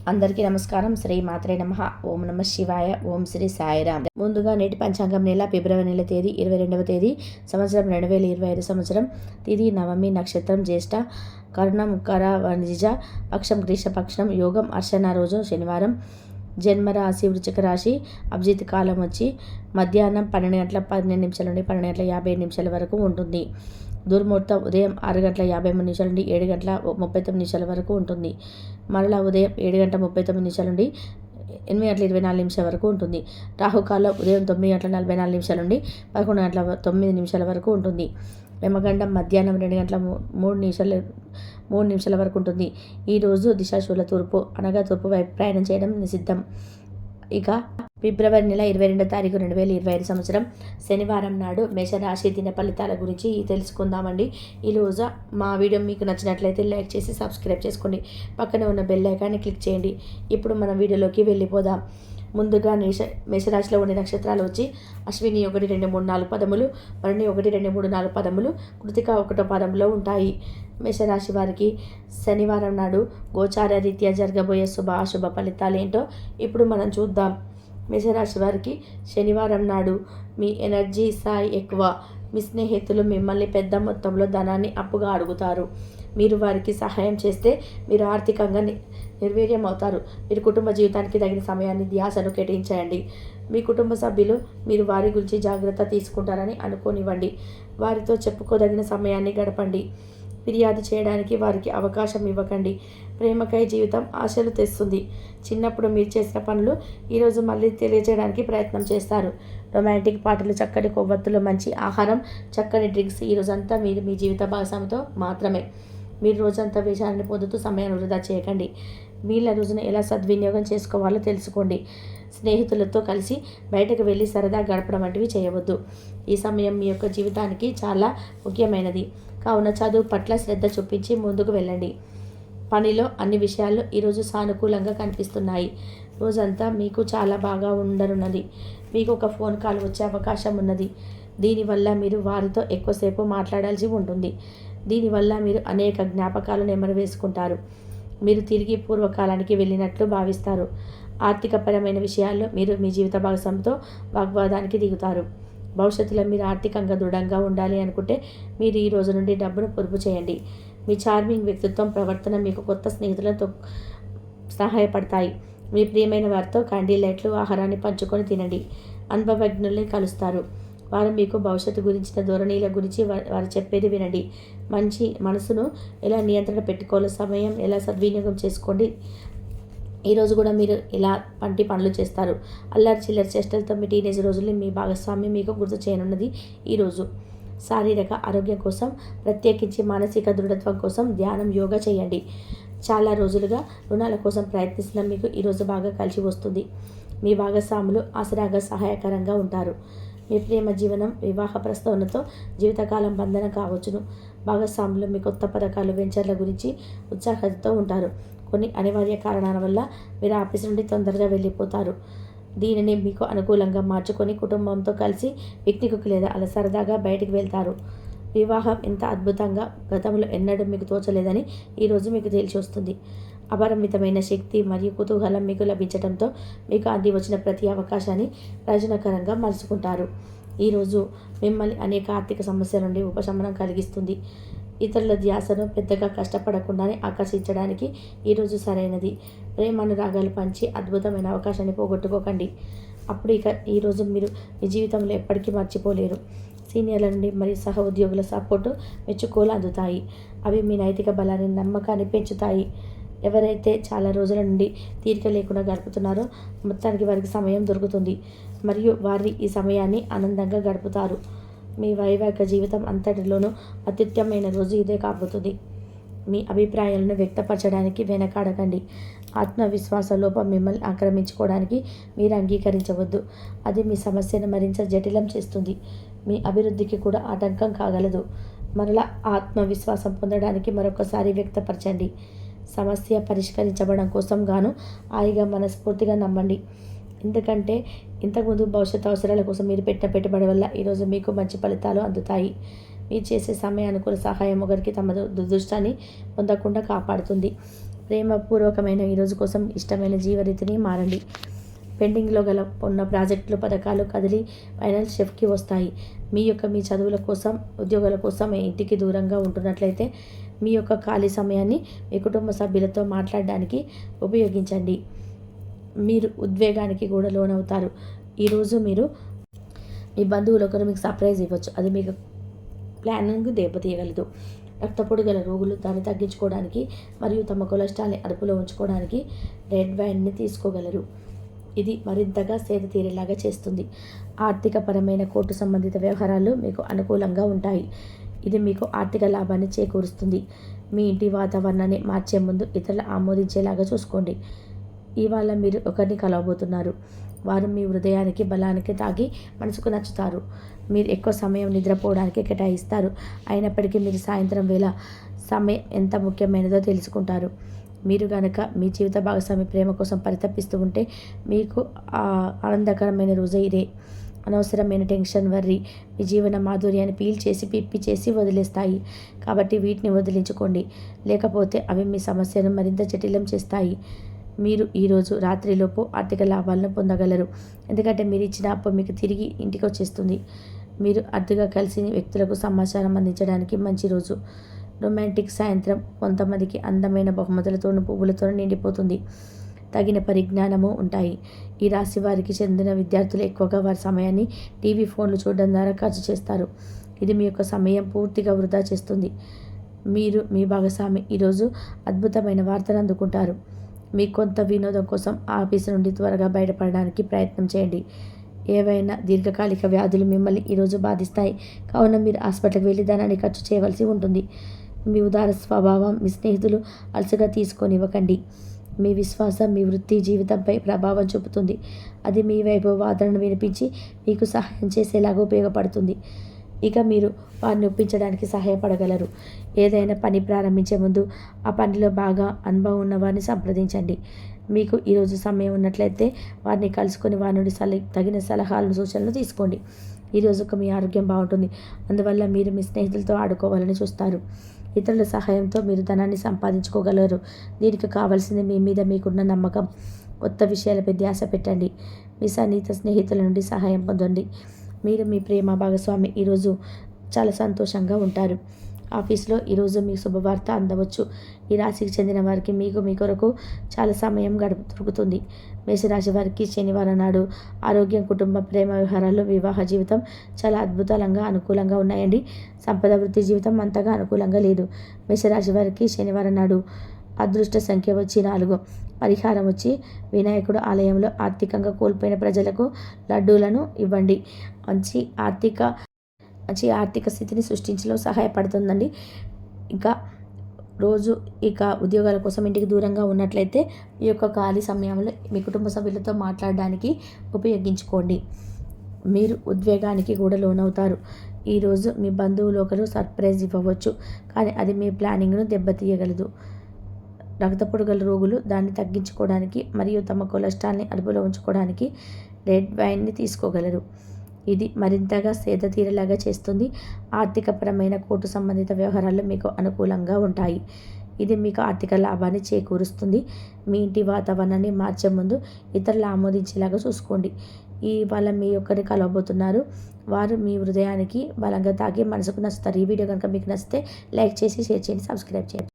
అందరికీ నమస్కారం. శ్రీ మాత్రే నమః. ఓం నమ శివాయ. ఓం శ్రీ సాయిరామ్. ముందుగా నేటి పంచాంగం నెల ఫిబ్రవరి నెల తేదీ 22వ తేదీ సంవత్సరం 2025 సంవత్సరం. తిథి నవమి, నక్షత్రం జ్యేష్ఠ, కర్ణం కర వనిజ, పక్షం గ్రీష్మపక్షం, యోగం అర్చన రోజు శనివారం. జన్మరాశి వృశ్చిక రాశి. అభిజిత్ కాలం వచ్చి మధ్యాహ్నం 12:12 నుండి 12:57 వరకు ఉంటుంది. దుర్ముహూర్తం ఉదయం 6:53 నుండి 7:39 వరకు ఉంటుంది. మరలా ఉదయం 7:39 నుండి 8:24 వరకు ఉంటుంది. రాహుకాలం ఉదయం 9:44 నుండి 11:09 వరకు ఉంటుంది. యమగండం మధ్యాహ్నం 2:03 వరకు ఉంటుంది. ఈరోజు దిశాశూల తూర్పు అనగా తూర్పు వైపు ప్రయాణం చేయడం నిషిద్ధం. ఇక ఫిబ్రవరి నెల 22వ తారీఖు 2025 సంవత్సరం శనివారం నాడు మేషరాశి దిన ఫలితాల గురించి తెలుసుకుందామండి. ఈరోజు మా వీడియో మీకు నచ్చినట్లయితే లైక్ చేసి సబ్స్క్రైబ్ చేసుకోండి. పక్కనే ఉన్న బెల్ ఐకాన్ని క్లిక్ చేయండి. ఇప్పుడు మనం వీడియోలోకి వెళ్ళిపోదాం. ముందుగా మేషరాశిలో ఉండే నక్షత్రాలు వచ్చి అశ్విని 1, 2, 3, 4 పదములు, భరణి 1, 2, 3, 4 పదములు, కృతిక 1వ పదంలో ఉంటాయి. మేషరాశి వారికి శనివారం నాడు గోచార రీత్యా జరగబోయే అశుభ ఫలితాలు ఏంటో ఇప్పుడు మనం చూద్దాం. మేషరాశి వారికి శనివారం నాడు మీ ఎనర్జీ స్థాయి ఎక్కువ. మీ స్నేహితులు మిమ్మల్ని పెద్ద మొత్తంలో ధనాన్ని అప్పుగా అడుగుతారు. మీరు వారికి సహాయం చేస్తే మీరు ఆర్థికంగా నిర్వీర్యం అవుతారు. మీరు కుటుంబ జీవితానికి తగిన సమయాన్ని ధ్యాసను కేటాయించండి. మీ కుటుంబ సభ్యులు మీరు వారి గురించి జాగ్రత్త తీసుకుంటారని అనుకోనివ్వండి. వారితో చెప్పుకోదగిన సమయాన్ని గడపండి. ఫిర్యాదు చేయడానికి వారికి అవకాశం ఇవ్వకండి. ప్రేమకై జీవితం ఆశలు తెస్తుంది. చిన్నప్పుడు మీరు చేసిన పనులు ఈరోజు మళ్ళీ తెలియజేయడానికి ప్రయత్నం చేస్తారు. రొమాంటిక్ పాటలు, చక్కటి కొవ్వొత్తులు, మంచి ఆహారం, చక్కని డ్రింక్స్ ఈరోజంతా మీరు మీ జీవిత భాగస్వామితో మాత్రమే. మీరు రోజంతా విషయాన్ని పొందుతూ సమయాన్ని వృధా చేయకండి. వీళ్ళ రోజున ఎలా సద్వినియోగం చేసుకోవాలో తెలుసుకోండి. స్నేహితులతో కలిసి బయటకు వెళ్ళి సరదా గడపడం వంటివి చేయవద్దు. ఈ సమయం మీ యొక్క జీవితానికి చాలా ముఖ్యమైనది. కావున చదువు పట్ల శ్రద్ధ చూపించి ముందుకు వెళ్ళండి. పనిలో అన్ని విషయాల్లో ఈరోజు సానుకూలంగా కనిపిస్తున్నాయి. రోజంతా మీకు చాలా బాగా ఉండనున్నది. మీకు ఒక ఫోన్ కాల్ వచ్చే అవకాశం ఉన్నది. దీనివల్ల మీరు వారితో ఎక్కువసేపు మాట్లాడాల్సి ఉంటుంది. దీనివల్ల మీరు అనేక జ్ఞాపకాలను నెమరు మీరు తిరిగి పూర్వకాలానికి వెళ్ళినట్లు భావిస్తారు. ఆర్థికపరమైన విషయాల్లో మీరు మీ జీవిత భాగస్వామితో వాగ్వాదానికి దిగుతారు. భవిష్యత్తులో మీరు ఆర్థికంగా దృఢంగా ఉండాలి అనుకుంటే మీరు ఈ రోజు నుండి డబ్బును పొదుపు చేయండి. మీ చార్మింగ్ వ్యక్తిత్వం, ప్రవర్తన మీకు కొత్త స్నేహితులతో సహాయపడతాయి. మీ ప్రియమైన వారితో క్యాండిల్ లైట్లు, ఆహారాన్ని పంచుకొని తినండి. అనుభవజ్ఞుల్ని కలుస్తారు. వారు మీకు భవిష్యత్తు గురించిన ధోరణిల గురించి వారు చెప్పేది వినండి. మంచి మనసును ఎలా నియంత్రణ పెట్టుకోవాలో, సమయం ఎలా సద్వినియోగం చేసుకోండి. ఈరోజు కూడా మీరు ఇలా వంటి పనులు చేస్తారు. అల్లరి చిల్లరి చేష్టలతో మీ టీనేజ్ రోజుల్ని మీ భాగస్వామి మీకు గుర్తు చేయనున్నది. ఈరోజు శారీరక ఆరోగ్యం కోసం, ప్రత్యేకించి మానసిక దృఢత్వం కోసం ధ్యానం, యోగా చేయండి. చాలా రోజులుగా రుణాల కోసం ప్రయత్నిస్తున్న మీకు ఈరోజు బాగా కలిసి వస్తుంది. మీ భాగస్వాములు ఆసరాగా సహాయకరంగా ఉంటారు. మీ ప్రేమ జీవనం, వివాహ ప్రస్తావనతో జీవితకాలం బంధన కావచ్చును. భాగస్వాములు మీ కొత్త పథకాలు, వెంచర్ల గురించి ఉత్సాహంతో ఉంటారు. కొన్ని అనివార్య కారణాల వల్ల మీరు ఆఫీస్ నుండి తొందరగా వెళ్ళిపోతారు. దీనిని మీకు అనుకూలంగా మార్చుకొని కుటుంబంతో కలిసి పిక్నిక్కి లేదా అలా సరదాగా బయటికి వెళ్తారు. వివాహం ఎంత అద్భుతంగా గతంలో ఎన్నడూ మీకు తోచలేదని ఈరోజు మీకు తెలిసి వస్తుంది. అపరిమితమైన శక్తి మరియు కుతూహలం మీకు లభించడంతో మీకు అంది వచ్చిన ప్రతి అవకాశాన్ని ప్రయోజనకరంగా మలుచుకుంటారు. ఈరోజు మిమ్మల్ని అనేక ఆర్థిక సమస్యల నుండి ఉపశమనం కలిగిస్తుంది. ఇతరుల ధ్యాసను పెద్దగా కష్టపడకుండానే ఆకర్షించడానికి ఈరోజు సరైనది. ప్రేమానురాగాలు పంచి అద్భుతమైన అవకాశాన్ని పోగొట్టుకోకండి. అప్పుడు ఈరోజు మీరు మీ జీవితంలో ఎప్పటికీ మర్చిపోలేరు. సీనియర్ల నుండి మరియు సహ ఉద్యోగుల సపోర్టు, మెచ్చుకోలు అందుతాయి. అవి మీ నైతిక బలాన్ని, నమ్మకాన్ని పెంచుతాయి. ఎవరైతే చాలా రోజుల నుండి తీరిక లేకుండా గడుపుతున్నారో మొత్తానికి వారికి సమయం దొరుకుతుంది మరియు వారి ఈ సమయాన్ని ఆనందంగా గడుపుతారు. మీ వైవాహిక జీవితం అంతటిలోనూ అత్యుత్తమైన రోజు ఇదే కాబోతుంది. మీ అభిప్రాయాలను వ్యక్తపరచడానికి వెనకాడకండి. ఆత్మవిశ్వాస లోపం మిమ్మల్ని ఆక్రమించుకోవడానికి మీరు అంగీకరించవద్దు. అది మీ సమస్యను మరింత జటిలం చేస్తుంది. మీ అభివృద్ధికి కూడా ఆటంకం కాగలదు. మరలా ఆత్మవిశ్వాసం పొందడానికి మరొకసారి వ్యక్తపరచండి. సమస్య పరిష్కరించబడడం కోసం గాను హాయిగా మనస్ఫూర్తిగా నమ్మండి. ఎందుకంటే ఇంతకుముందు భవిష్యత్ అవసరాల కోసం మీరు పెట్టిన పెట్టుబడి వల్ల ఈరోజు మీకు మంచి ఫలితాలు అందుతాయి. మీరు చేసే సమయానుకూల సహాయం ఒకరికి తమ దురదృష్టాన్ని పొందకుండా కాపాడుతుంది. ప్రేమపూర్వకమైన ఈరోజు కోసం ఇష్టమైన జీవరీతిని మారండి. పెండింగ్లో ఉన్న ప్రాజెక్టులు పథకాలు కదిలి ఫైనల్ షెఫ్కి వస్తాయి. మీ చదువుల కోసం ఉద్యోగాల కోసం ఇంటికి దూరంగా ఉంటున్నట్లయితే మీ యొక్క ఖాళీ సమయాన్ని మీ కుటుంబ సభ్యులతో మాట్లాడడానికి ఉపయోగించండి. మీరు ఉద్వేగానికి కూడా లోనవుతారు. ఈరోజు మీరు మీ బంధువులు ఒకరు మీకు సర్ప్రైజ్ ఇవ్వచ్చు. అది మీకు ప్లానింగ్ దెబ్బతీయగలదు. రక్తపోటు గల రోగులు దాన్ని తగ్గించుకోవడానికి మరియు తమ కొలెస్ట్రాల్ని అదుపులో ఉంచుకోవడానికి రెడ్ వైన్ని తీసుకోగలరు. ఇది మరింతగా సేద తీరేలాగా చేస్తుంది. ఆర్థికపరమైన కోర్టు సంబంధిత వ్యవహారాలు మీకు అనుకూలంగా ఉంటాయి. ఇది మీకు ఆర్థిక లాభాన్ని చేకూరుస్తుంది. మీ ఇంటి వాతావరణాన్ని మార్చే ముందు ఇతరులు ఆమోదించేలాగా చూసుకోండి. ఇవాళ మీరు ఒకరిని కలవబోతున్నారు. వారు మీ హృదయానికి బలానికి తాగి మనసుకు నచ్చుతారు. మీరు ఎక్కువ సమయం నిద్రపోవడానికి కేటాయిస్తారు. అయినప్పటికీ మీరు సాయంత్రం వేళ సమయం ఎంత ముఖ్యమైనదో తెలుసుకుంటారు. మీరు కనుక మీ జీవిత భాగస్వామి ప్రేమ కోసం పరితపిస్తూ ఉంటే మీకు ఆనందకరమైన రోజే ఇదే. అనవసరమైన టెన్షన్, వర్రీ మీ జీవన మాధుర్యాన్ని పిప్పి చేసి వదిలేస్తాయి. కాబట్టి వీటిని వదిలించుకోండి. లేకపోతే అవి మీ సమస్యను మరింత జటిలం చేస్తాయి. మీరు ఈరోజు రాత్రిలోపు ఆర్థిక లాభాలను పొందగలరు. ఎందుకంటే మీరు ఇచ్చిన అప్పు మీకు తిరిగి ఇంటికి వచ్చేస్తుంది. మీరు అతిగా కలిసి వ్యక్తులకు సమాచారం అందించడానికి మంచి రోజు. రొమాంటిక్ సాయంత్రం కొంతమందికి అందమైన బహుమతులతోనూ పువ్వులతోనూ నిండిపోతుంది. తగిన పరిజ్ఞానము ఉంటాయి. ఈ రాశి వారికి చెందిన విద్యార్థులు ఎక్కువగా వారి సమయాన్ని టీవీ, ఫోన్లు చూడడం ద్వారా ఖర్చు చేస్తారు. ఇది మీ యొక్క సమయం పూర్తిగా వృధా చేస్తుంది. మీరు మీ భాగస్వామి ఈరోజు అద్భుతమైన వార్తను అందుకుంటారు. మీ కొంత వినోదం కోసం ఆఫీసు నుండి త్వరగా బయటపడడానికి ప్రయత్నం చేయండి. ఏవైనా దీర్ఘకాలిక వ్యాధులు మిమ్మల్ని ఈరోజు బాధిస్తాయి. కావున మీరు హాస్పిటల్కి వెళ్ళి ధనాన్ని ఖర్చు చేయవలసి ఉంటుంది. మీ ఉదార స్వభావం మీ స్నేహితులు అలసగా తీసుకొనివ్వకండి. మీ విశ్వాసం మీ వృత్తి జీవితంపై ప్రభావం చూపుతుంది. అది మీ వైపు వాదనను వినిపించి మీకు సహాయం చేసేలాగా ఉపయోగపడుతుంది. ఇక మీరు వారిని ఒప్పించడానికి సహాయపడగలరు. ఏదైనా పని ప్రారంభించే ముందు ఆ పనిలో బాగా అనుభవం ఉన్న వారిని సంప్రదించండి. మీకు ఈరోజు సమయం ఉన్నట్లయితే వారిని కలుసుకొని వారి నుండి తగిన సలహాలను సూచనలు తీసుకోండి. ఈరోజు మీ ఆరోగ్యం బాగుంటుంది. అందువల్ల మీరు మీ స్నేహితులతో ఆడుకోవాలని చూస్తారు. ఇతరుల సహాయంతో మీరు ధనాన్ని సంపాదించుకోగలరు. దీనికి కావాల్సింది మీ మీద మీకున్న నమ్మకం. కొత్త విషయాలపై ధ్యాస పెట్టండి. మీ సన్నిహిత స్నేహితుల నుండి సహాయం పొందండి. మీరు మీ ప్రేమ భాగస్వామి ఈరోజు చాలా సంతోషంగా ఉంటారు. ఆఫీస్లో ఈరోజు మీకు శుభవార్త అందవచ్చు. ఈ రాశికి చెందిన వారికి మీ కొరకు చాలా సమయం దొరుకుతుంది. మేషరాశి వారికి శనివారం నాడు ఆరోగ్యం, కుటుంబం, ప్రేమ వ్యవహారాలు, వివాహ జీవితం చాలా అద్భుతంగా అనుకూలంగా ఉన్నాయండి. సంపద, వృత్తి జీవితం అంతగా అనుకూలంగా లేదు. మేషరాశి వారికి శనివారం నాడు అదృష్ట సంఖ్య వచ్చి 4. పరిహారం వచ్చి వినాయకుడు ఆలయంలో ఆర్థికంగా కోల్పోయిన ప్రజలకు లడ్డూలను ఇవ్వండి. మంచి ఆర్థిక స్థితిని సృష్టించలో సహాయపడుతుందండి. ఇంకా రోజు ఉద్యోగాల కోసం ఇంటికి దూరంగా ఉన్నట్లయితే ఈ యొక్క ఖాళీ సమయంలో మీ కుటుంబ సభ్యులతో మాట్లాడడానికి ఉపయోగించుకోండి. మీరు ఉద్వేగానికి కూడా లోనవుతారు. ఈరోజు మీ బంధువులు ఒకరు సర్ప్రైజ్ ఇవ్వవచ్చు, కానీ అది మీ ప్లానింగ్ను దెబ్బతీయగలదు. రక్తపోటు గల రోగులు దాన్ని తగ్గించుకోవడానికి మరియు తమ కొలెస్ట్రాల్ని అదుపులో ఉంచుకోవడానికి రెడ్ వైన్ని తీసుకోగలరు. ఇది మరింతగా సేద తీరేలాగా చేస్తుంది. ఆర్థికపరమైన కోర్టు సంబంధిత వ్యవహారాలు మీకు అనుకూలంగా ఉంటాయి. ఇది మీకు ఆర్థిక లాభాన్ని చేకూరుస్తుంది. మీ ఇంటి వాతావరణాన్ని మార్చే ముందు ఇతరులు ఆమోదించేలాగా చూసుకోండి. ఇవాళ మీ ఒక్కరిని కలవబోతున్నారు. వారు మీ హృదయానికి బలంగా తాగి మనసుకు నచ్చుతారు. ఈ వీడియో కనుక మీకు నచ్చితే లైక్ చేసి షేర్ చేయండి, సబ్స్క్రైబ్ చేయండి.